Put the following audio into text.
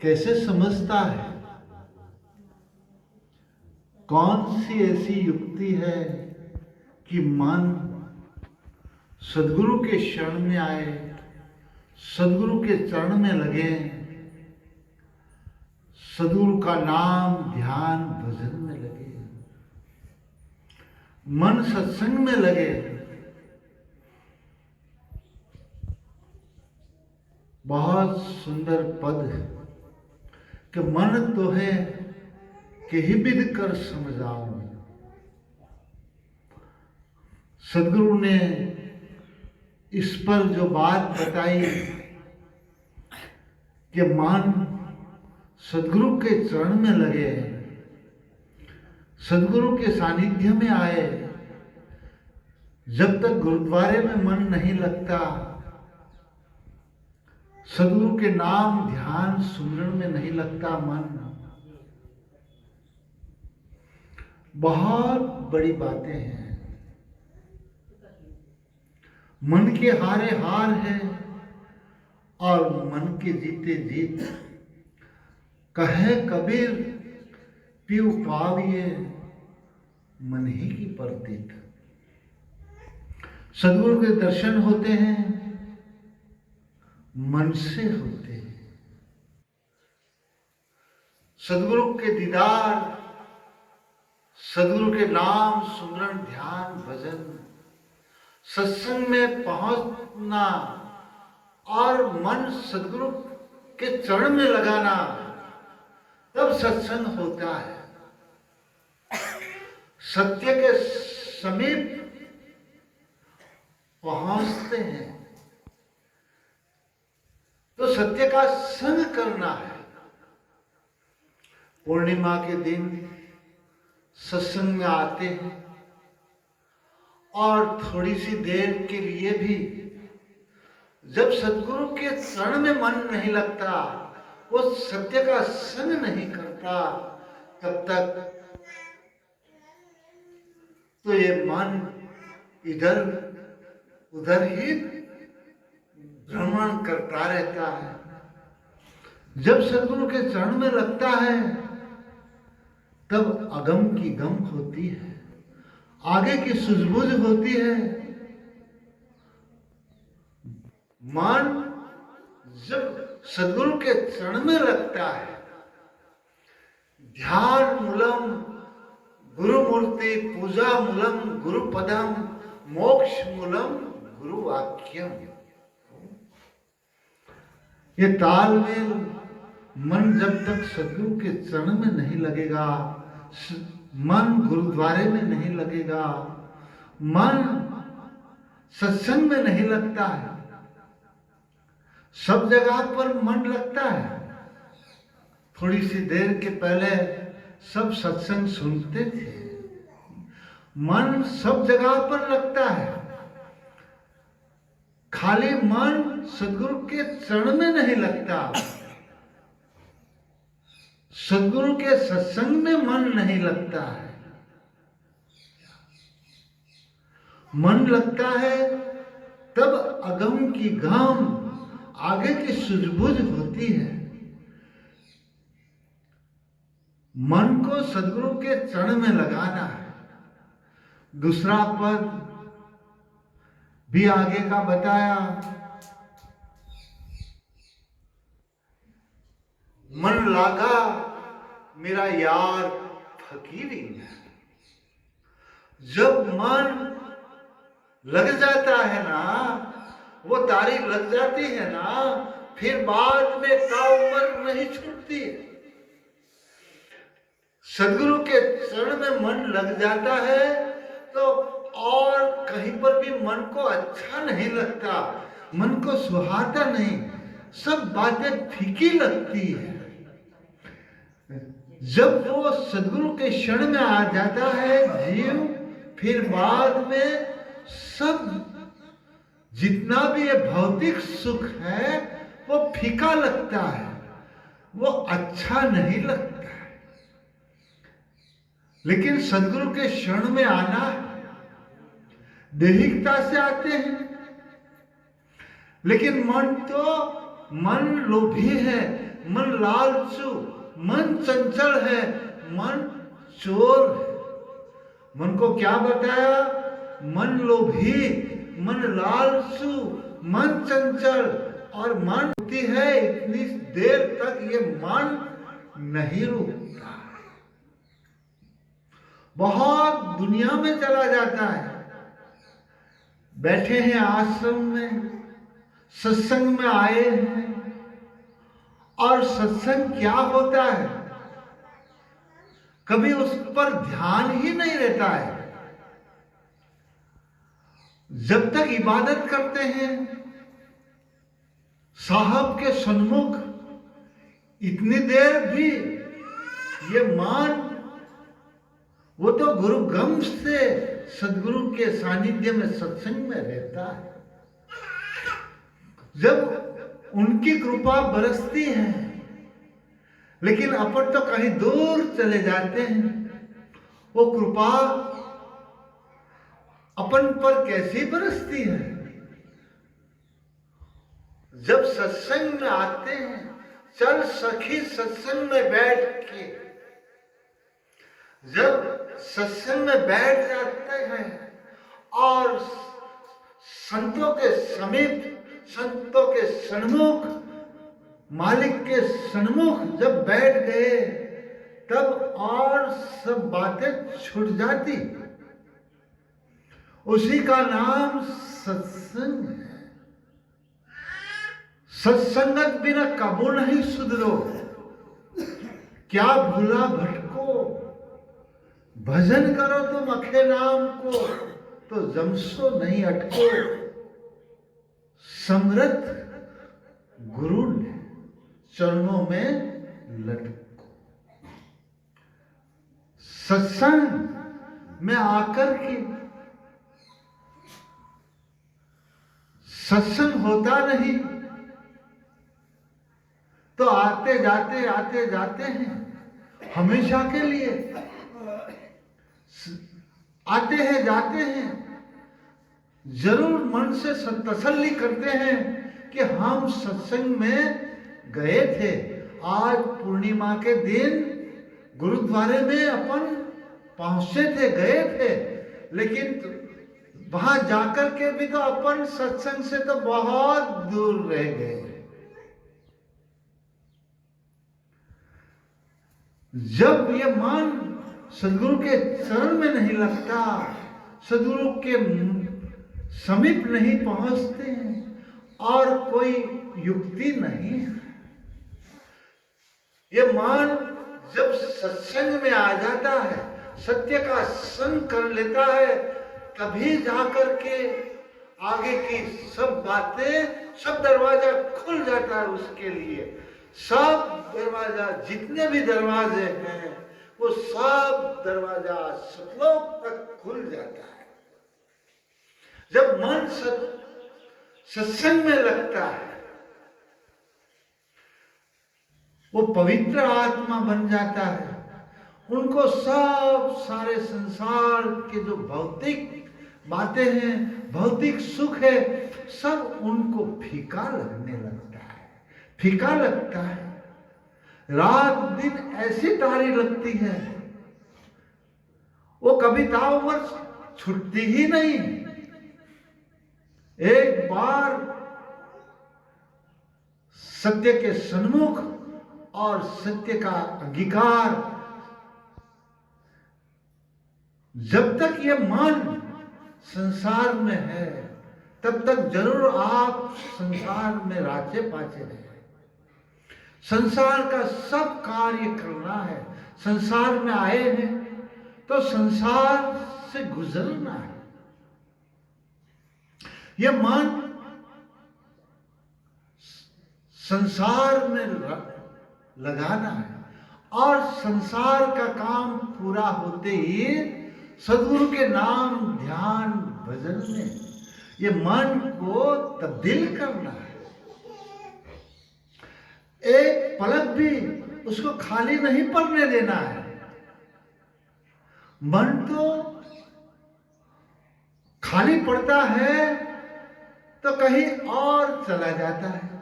कैसे समझता है? कौन सी ऐसी युक्ति है कि मन सदगुरु के शरण में आए, सदगुरु के चरण में लगे, सदगुरु का नाम ध्यान भजन में लगे, मन सत्संग में लगे। बहुत सुंदर पद है कि मन तो है कि ही विध कर समझाऊं। सदगुरु ने इस पर जो बात बताई कि मन सदगुरु के चरण में लगे, सदगुरु के सानिध्य में आए। जब तक गुरुद्वारे में मन नहीं लगता, सदगुरु के नाम ध्यान सुमरण में नहीं लगता मन, बहुत बड़ी बातें हैं। मन के हारे हार है और मन के जीते जीत। कहे कबीर पीऊ पाविए मन ही की प्रतीत। सदगुरु के दर्शन होते हैं, मन से होते हैं। सदगुरु के दीदार, सदगुरु के नाम सुमरण ध्यान भजन, सत्संग में पहुंचना और मन सदगुरु के चरण में लगाना, तब सत्संग होता है। सत्य के समीप पहुंचते हैं तो सत्य का संग करना है। पूर्णिमा के दिन सत्संग में आते हैं और थोड़ी सी देर के लिए भी जब सदगुरु के चरण में मन नहीं लगता, वो सत्य का संग नहीं करता, तब तक तो ये मन इधर उधर ही भ्रमण करता रहता है। जब सदगुरु के चरण में लगता है तब अगम की गम होती है, आगे की सूझबूझ होती है। मन जब सदगुरु के चरण में लगता है, ध्यान मूलम गुरु मूर्ति, पूजा मूलम गुरु पदम, मोक्ष मूलम गुरु वाक्यम। ये तालमेल मन जब तक सदगुरु के चरण में नहीं लगेगा, मन गुरुद्वारे में नहीं लगेगा, मन सत्संग में नहीं लगता है। सब जगह पर मन लगता है। थोड़ी सी देर के पहले सब सत्संग सुनते थे, मन सब जगह पर लगता है। खाली मन सदगुरु के चरण में नहीं लगता, सदगुरु के सत्संग में मन नहीं लगता है। मन लगता है तब अगम की गम, आगे की सूझबूझ होती है। मन को सदगुरु के चरण में लगाना है। दूसरा पद भी आगे का बताया, मन लागा मेरा यार फकीरी में। जब मन लग जाता है ना, वो तारीख लग जाती है ना, फिर बाद में ताउम्र नहीं छूटती। सदगुरु के चरण में मन लग जाता है तो और कहीं पर भी मन को अच्छा नहीं लगता, मन को सुहाता नहीं, सब बातें फीकी लगती है। जब वो सदगुरु के क्षण में आ जाता है जीव, फिर बाद में सब जितना भी ये भौतिक सुख है वो फीका लगता है, वो अच्छा नहीं लगता है। लेकिन सदगुरु के क्षण में आना है, दैहिकता से आते हैं। लेकिन मन लोभी है, मन लालचू, मन चंचल है, मन चोर है। मन को क्या बताया? मन लोभी, मन लालचू, मन चंचल, और मन होती है इतनी देर तक ये मन नहीं रुकता, बहुत दुनिया में चला जाता है। बैठे हैं आश्रम में, सत्संग में आए हैं, और सत्संग क्या होता है कभी उस पर ध्यान ही नहीं रहता है। जब तक इबादत करते हैं साहब के सन्मुख, इतनी देर भी ये मान, वो तो गुरु गम से सदगुरु के सानिध्य में सत्संग में रहता है। जब उनकी कृपा बरसती है, लेकिन अपन तो कहीं दूर चले जाते हैं, वो कृपा अपन पर कैसी बरसती है? जब सत्संग में आते हैं, चल सखी सत्संग में बैठ के, जब सत्संग में बैठ जाते हैं और संतों के समीप, संतों के सन्मुख, मालिक के सन्मुख जब बैठ गए, तब और सब बातें छूट जाती। उसी का नाम सत्संग है। सत्संगत बिना कबू नहीं सुधरो, क्या भूला भटको, भजन करो तुम अखे नाम को, तो जमसो नहीं अटको, समृद्ध गुरु ने चरणों में लटको। सत्संग में आकर के सत्संग होता नहीं, तो आते जाते हैं हमेशा के लिए, आते हैं जाते हैं, जरूर मन से तसल्ली करते हैं कि हम सत्संग में गए थे। आज पूर्णिमा के दिन गुरुद्वारे में अपन पहुंचे थे, गए थे, लेकिन वहां जाकर के भी तो अपन सत्संग से तो बहुत दूर रह गए। जब ये मन सदगुरु के चरण में नहीं लगता, सदगुरु के समीप नहीं पहुंचते हैं, और कोई युक्ति नहीं है। ये मन जब सत्संग में आ जाता है, सत्य का संग कर लेता है, तभी जाकर के आगे की सब बातें, सब दरवाजा खुल जाता है उसके लिए। सब दरवाजा, जितने भी दरवाजे हैं, वो सब दरवाजा सतलोक तक खुल जाता है। जब मन सत्संग में लगता है, वो पवित्र आत्मा बन जाता है। उनको सब सारे संसार के जो भौतिक बातें हैं, भौतिक सुख है, सब उनको फीका लगने लगता है, फीका लगता है। रात दिन ऐसी तारी लगती है, वो कभी ताउम्र छूटती ही नहीं। एक बार सत्य के सन्मुख और सत्य का अंगीकार, जब तक ये मन संसार में है, तब तक जरूर आप संसार में राचे पाचे रहे। संसार का सब कार्य करना है। संसार में आए हैं तो संसार से गुजरना है। ये मन संसार में लगाना है, और संसार का काम पूरा होते ही सद्गुरु के नाम, ध्यान, भजन में ये मन को तब्दील करना है। एक पलक भी उसको खाली नहीं पड़ने देना है। मन तो खाली पड़ता है तो कहीं और चला जाता है,